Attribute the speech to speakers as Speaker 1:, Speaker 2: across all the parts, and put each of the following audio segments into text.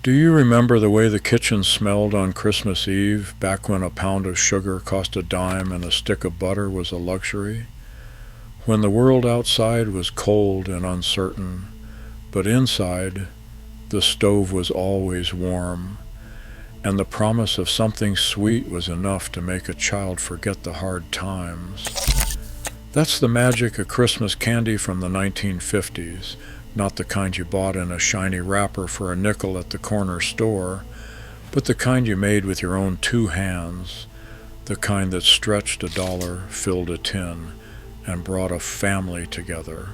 Speaker 1: Do you remember the way the kitchen smelled on Christmas Eve, back when a pound of sugar cost a dime and a stick of butter was a luxury? When the world outside was cold and uncertain, but inside the stove was always warm, and the promise of something sweet was enough to make a child forget the hard times. That's the magic of Christmas candy from the 1950s. Not the kind you bought in a shiny wrapper for a nickel at the corner store, but the kind you made with your own two hands, the kind that stretched a dollar, filled a tin, and brought a family together.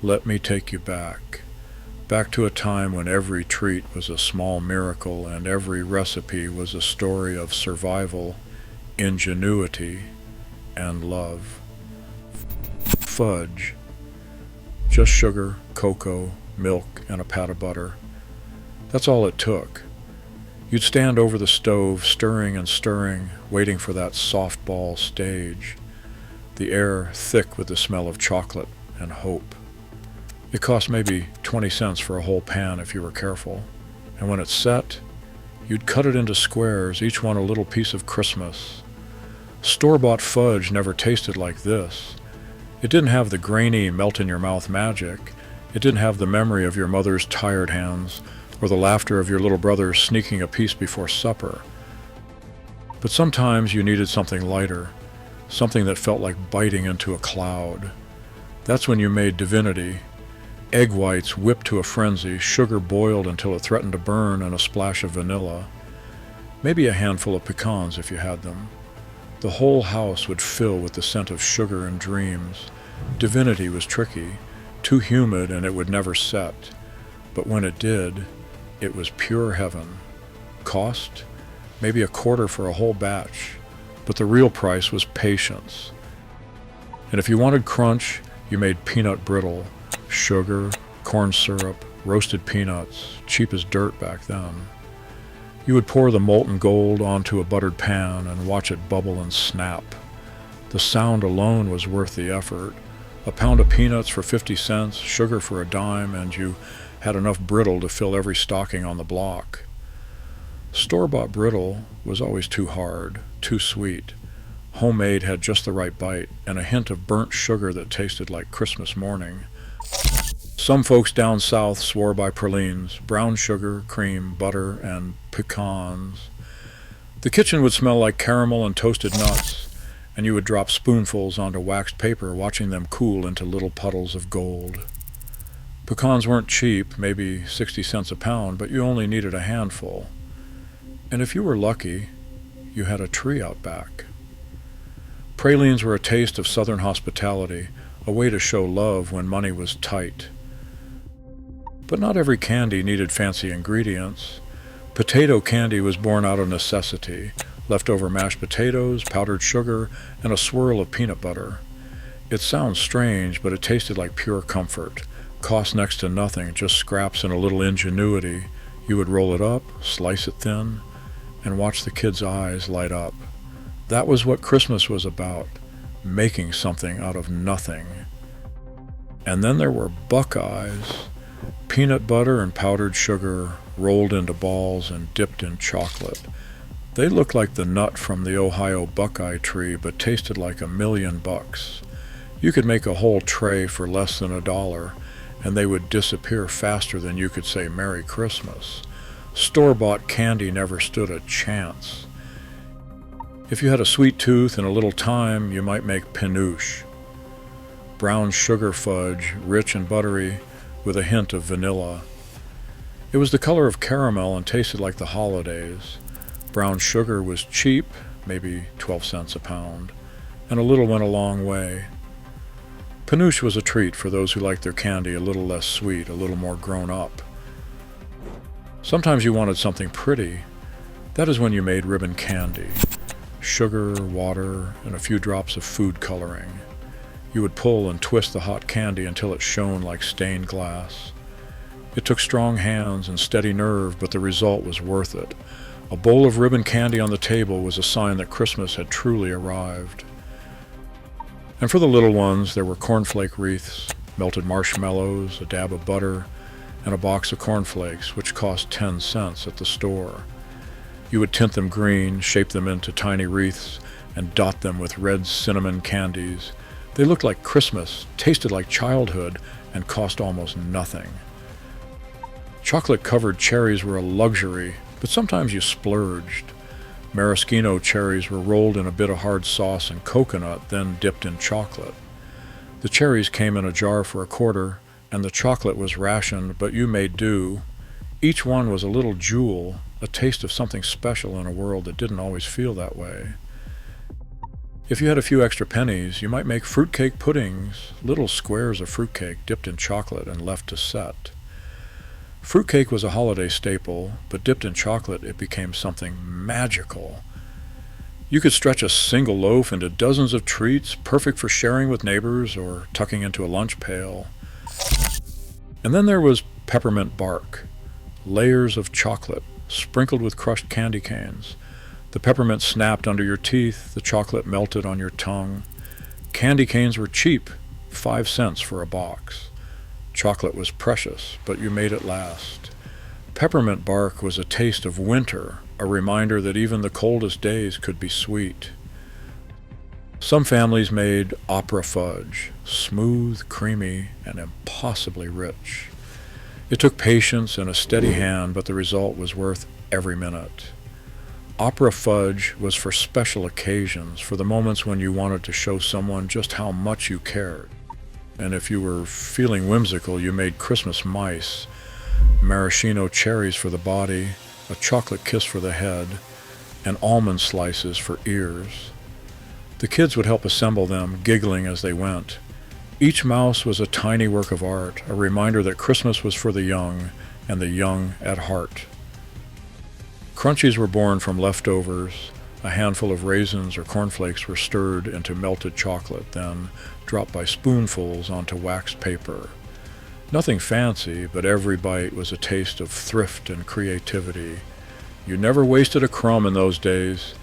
Speaker 1: Let me take you back to a time when every treat was a small miracle and every recipe was a story of survival, ingenuity, and love. Fudge. Just sugar, cocoa, milk, and a pat of butter. That's all it took. You'd stand over the stove, stirring and stirring, waiting for that softball stage, the air thick with the smell of chocolate and hope. It cost maybe 20 cents for a whole pan if you were careful, and when it's set, you'd cut it into squares, each one a little piece of Christmas. Store-bought fudge never tasted like this. It didn't have the grainy, melt-in-your-mouth magic. It didn't have the memory of your mother's tired hands or the laughter of your little brother sneaking a piece before supper. But sometimes you needed something lighter, something that felt like biting into a cloud. That's when you made divinity. Egg whites whipped to a frenzy, sugar boiled until it threatened to burn, and a splash of vanilla. Maybe a handful of pecans if you had them. The whole house would fill with the scent of sugar and dreams. Divinity was tricky, too humid and it would never set. But when it did, it was pure heaven. Cost? Maybe a quarter for a whole batch. But the real price was patience. And if you wanted crunch, you made peanut brittle. Sugar, corn syrup, roasted peanuts, cheap as dirt back then. You would pour the molten gold onto a buttered pan and watch it bubble and snap. The sound alone was worth the effort. A pound of peanuts for 50 cents, sugar for a dime, and you had enough brittle to fill every stocking on the block. Store-bought brittle was always too hard, too sweet. Homemade had just the right bite and a hint of burnt sugar that tasted like Christmas morning. Some folks down south swore by pralines, brown sugar, cream, butter, and pecans. The kitchen would smell like caramel and toasted nuts, and you would drop spoonfuls onto waxed paper, watching them cool into little puddles of gold. Pecans weren't cheap, maybe 60 cents a pound, but you only needed a handful. And if you were lucky, you had a tree out back. Pralines were a taste of southern hospitality, a way to show love when money was tight. But not every candy needed fancy ingredients. Potato candy was born out of necessity, leftover mashed potatoes, powdered sugar, and a swirl of peanut butter. It sounds strange, but it tasted like pure comfort. Cost next to nothing, just scraps and a little ingenuity. You would roll it up, slice it thin, and watch the kids' eyes light up. That was what Christmas was about, making something out of nothing. And then there were Buckeyes. Peanut butter and powdered sugar rolled into balls and dipped in chocolate. They looked like the nut from the Ohio Buckeye tree, but tasted like $1,000,000. You could make a whole tray for less than $1, and they would disappear faster than you could say Merry Christmas. Store-bought candy never stood a chance. If you had a sweet tooth and a little time, you might make Penuche. Brown sugar fudge, rich and buttery, with a hint of vanilla. It was the color of caramel and tasted like the holidays. Brown sugar was cheap, maybe 12 cents a pound, and a little went a long way. Penuche was a treat for those who liked their candy a little less sweet, a little more grown up. Sometimes you wanted something pretty. That is when you made ribbon candy. Sugar, water, and a few drops of food coloring. You would pull and twist the hot candy until it shone like stained glass. It took strong hands and steady nerve, but the result was worth it. A bowl of ribbon candy on the table was a sign that Christmas had truly arrived. And for the little ones, there were cornflake wreaths, melted marshmallows, a dab of butter, and a box of cornflakes, which cost 10 cents at the store. You would tint them green, shape them into tiny wreaths, and dot them with red cinnamon candies. They looked like Christmas, tasted like childhood, and cost almost nothing. Chocolate-covered cherries were a luxury, but sometimes you splurged. Maraschino cherries were rolled in a bit of hard sauce and coconut, then dipped in chocolate. The cherries came in a jar for a quarter, and the chocolate was rationed, but you made do. Each one was a little jewel, a taste of something special in a world that didn't always feel that way. If you had a few extra pennies, you might make fruitcake puddings, little squares of fruitcake dipped in chocolate and left to set. Fruitcake was a holiday staple, but dipped in chocolate it became something magical. You could stretch a single loaf into dozens of treats, perfect for sharing with neighbors or tucking into a lunch pail. And then there was peppermint bark, layers of chocolate sprinkled with crushed candy canes. The peppermint snapped under your teeth, the chocolate melted on your tongue. Candy canes were cheap, 5 cents for a box. Chocolate was precious, but you made it last. Peppermint bark was a taste of winter, a reminder that even the coldest days could be sweet. Some families made opera fudge, smooth, creamy, and impossibly rich. It took patience and a steady hand, but the result was worth every minute. Opera fudge was for special occasions, for the moments when you wanted to show someone just how much you cared. And if you were feeling whimsical, you made Christmas mice, maraschino cherries for the body, a chocolate kiss for the head, and almond slices for ears. The kids would help assemble them, giggling as they went. Each mouse was a tiny work of art, a reminder that Christmas was for the young, and the young at heart. Crunchies were born from leftovers. A handful of raisins or cornflakes were stirred into melted chocolate, then dropped by spoonfuls onto waxed paper. Nothing fancy, but every bite was a taste of thrift and creativity. You never wasted a crumb in those days.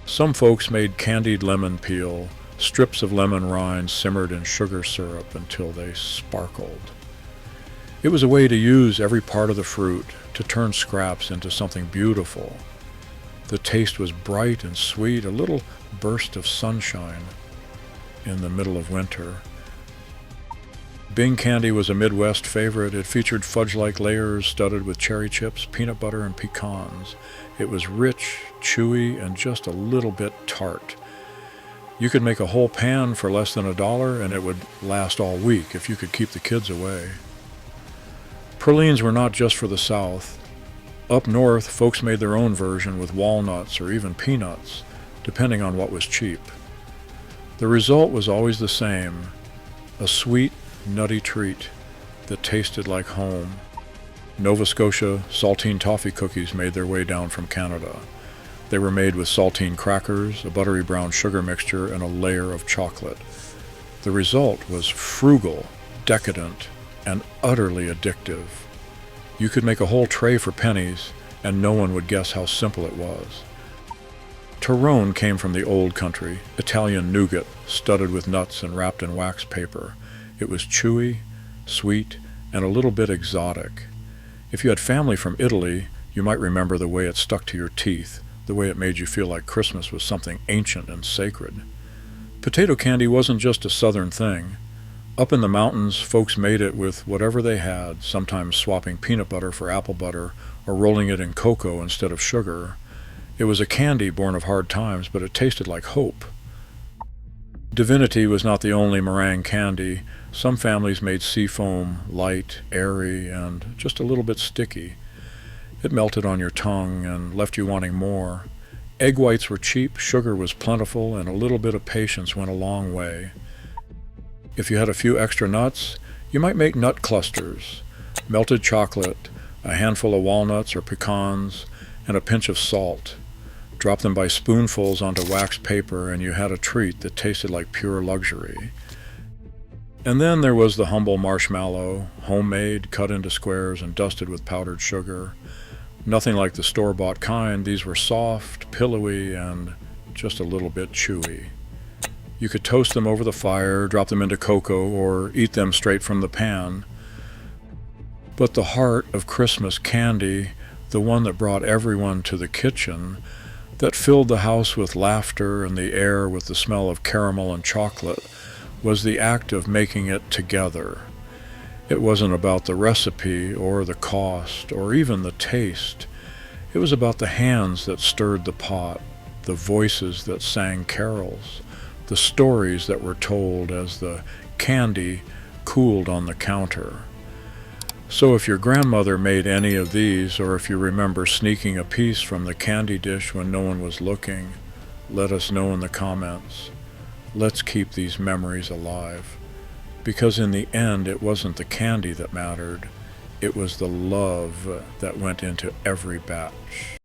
Speaker 1: Some folks made candied lemon peel, strips of lemon rind simmered in sugar syrup until they sparkled. It was a way to use every part of the fruit, to turn scraps into something beautiful. The taste was bright and sweet, a little burst of sunshine in the middle of winter. Bing candy was a Midwest favorite. It featured fudge-like layers studded with cherry chips, peanut butter, and pecans. It was rich, chewy, and just a little bit tart. You could make a whole pan for less than $1, and it would last all week if you could keep the kids away. Pralines were not just for the South. Up north, folks made their own version with walnuts or even peanuts, depending on what was cheap. The result was always the same, a sweet, nutty treat that tasted like home. Nova Scotia saltine toffee cookies made their way down from Canada. They were made with saltine crackers, a buttery brown sugar mixture, and a layer of chocolate. The result was frugal, decadent, and utterly addictive. You could make a whole tray for pennies, and no one would guess how simple it was. Torrone came from the old country, Italian nougat, studded with nuts and wrapped in wax paper. It was chewy, sweet, and a little bit exotic. If you had family from Italy, you might remember the way it stuck to your teeth, the way it made you feel like Christmas was something ancient and sacred. Potato candy wasn't just a southern thing. Up in the mountains, folks made it with whatever they had, sometimes swapping peanut butter for apple butter or rolling it in cocoa instead of sugar. It was a candy born of hard times, but it tasted like hope. Divinity was not the only meringue candy. Some families made seafoam light, airy, and just a little bit sticky. It melted on your tongue and left you wanting more. Egg whites were cheap, sugar was plentiful, and a little bit of patience went a long way. If you had a few extra nuts, you might make nut clusters, melted chocolate, a handful of walnuts or pecans, and a pinch of salt. Drop them by spoonfuls onto waxed paper, and you had a treat that tasted like pure luxury. And then there was the humble marshmallow, homemade, cut into squares, and dusted with powdered sugar. Nothing like the store-bought kind. These were soft, pillowy, and just a little bit chewy. You could toast them over the fire, drop them into cocoa, or eat them straight from the pan. But the heart of Christmas candy, the one that brought everyone to the kitchen, that filled the house with laughter and the air with the smell of caramel and chocolate, was the act of making it together. It wasn't about the recipe or the cost or even the taste. It was about the hands that stirred the pot, the voices that sang carols, the stories that were told as the candy cooled on the counter. So if your grandmother made any of these, or if you remember sneaking a piece from the candy dish when no one was looking, let us know in the comments. Let's keep these memories alive. Because in the end, it wasn't the candy that mattered. It was the love that went into every batch.